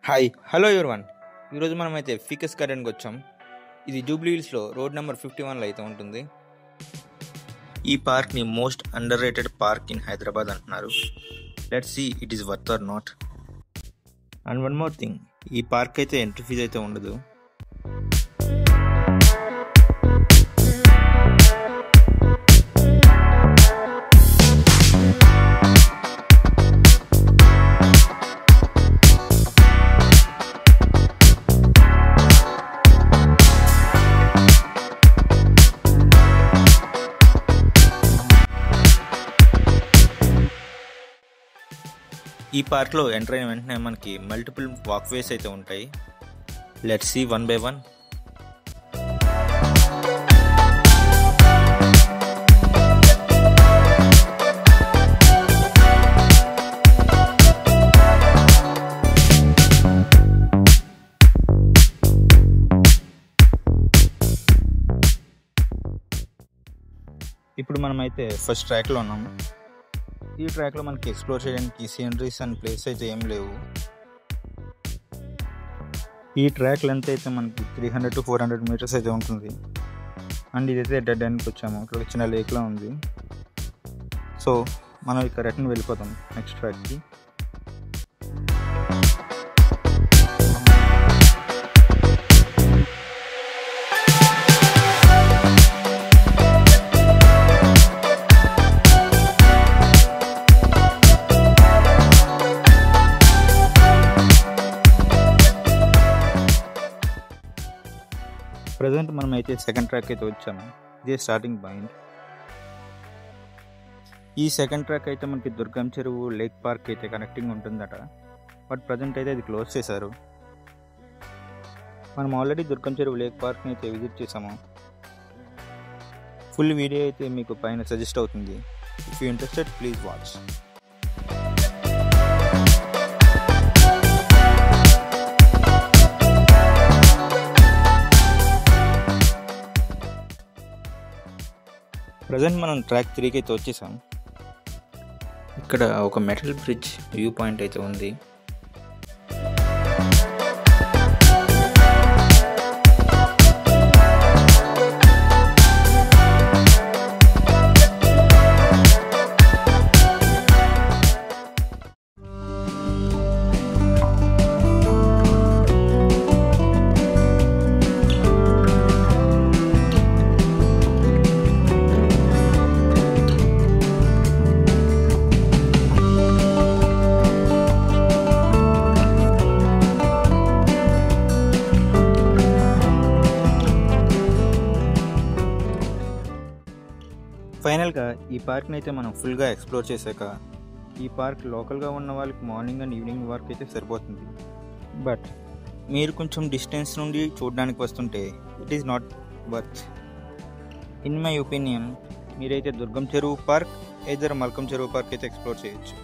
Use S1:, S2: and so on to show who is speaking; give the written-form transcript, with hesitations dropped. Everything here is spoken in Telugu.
S1: Hi hello everyone. ఈరోజు మనమైతే ఫీకస్ గార్డెన్కి వచ్చాం. ఇది జూబ్లీ హిల్స్లో రోడ్ నెంబర్ 51లో అయితే ఉంటుంది. ఈ పార్క్ని most underrated park in Hyderabad అంటున్నారు. Let's see it is worth or not. And one more thing, ఈ పార్క్ అయితే ఎంట్రీ ఫీజు అయితే ఉండదు. ఈ పార్క్లో ఎంటర్ అయిన వెంటనే మనకి మల్టిపుల్ వాక్వేస్ అయితే ఉంటాయి. Let's see one by one. ఇప్పుడు మనమైతే ఫస్ట్ ట్రాక్లో ఉన్నాము. ఈ ట్రాక్లో మనకి ఎక్స్ప్లోర్ చేయడానికి సీనరీస్ అండ్ ప్లేస్ అయితే ఏం లేవు. ఈ ట్రాక్ లెంత్ అయితే మనకి 300 to 400 మీటర్స్ అయితే ఉంటుంది. అండ్ ఇదైతే డెడ్ ఎండ్కి వచ్చాము. ఇక్కడ చిన్న లేక్లో ఉంది. సో మనం ఇక్కడ రిటర్న్ వెళ్ళిపోతాం నెక్స్ట్ ట్రాక్కి. ప్రజెంట్ మనం అయితే సెకండ్ ట్రాక్ అయితే వచ్చాము. ఇదే స్టార్టింగ్ పాయింట్. ఈ సెకండ్ ట్రాక్ అయితే మనకి దుర్గం చెరువు లేక్ పార్క్ అయితే కనెక్టింగ్ ఉంటుందట. బట్ ప్రజెంట్ అయితే అది క్లోజ్ చేశారు. మనం ఆల్రెడీ దుర్గం చెరువు లేక్ పార్క్ని అయితే విజిట్ చేసాము. ఫుల్ వీడియో అయితే మీకు పైన సజెస్ట్ అవుతుంది. If you interested please watch. Present మనం ట్రాక్ 3కి అయితే వచ్చేసాం. ఇక్కడ ఒక మెటల్ బ్రిడ్జ్ వ్యూ పాయింట్ అయితే ఉంది. ఫైనల్గా ఈ పార్క్ని అయితే మనం ఫుల్గా ఎక్స్ప్లోర్ చేశాక, ఈ పార్క్ లోకల్గా ఉన్న వాళ్ళకి మార్నింగ్ అండ్ ఈవినింగ్ వర్క్ అయితే సరిపోతుంది. బట్ మీరు కొంచెం డిస్టెన్స్ నుండి చూడడానికి వస్తుంటే it is not worth. In my opinion మీరైతే దుర్గం చెరువు పార్క్, ఎదర్ మల్కం చెరువు పార్క్ అయితే ఎక్స్ప్లోర్ చేయొచ్చు.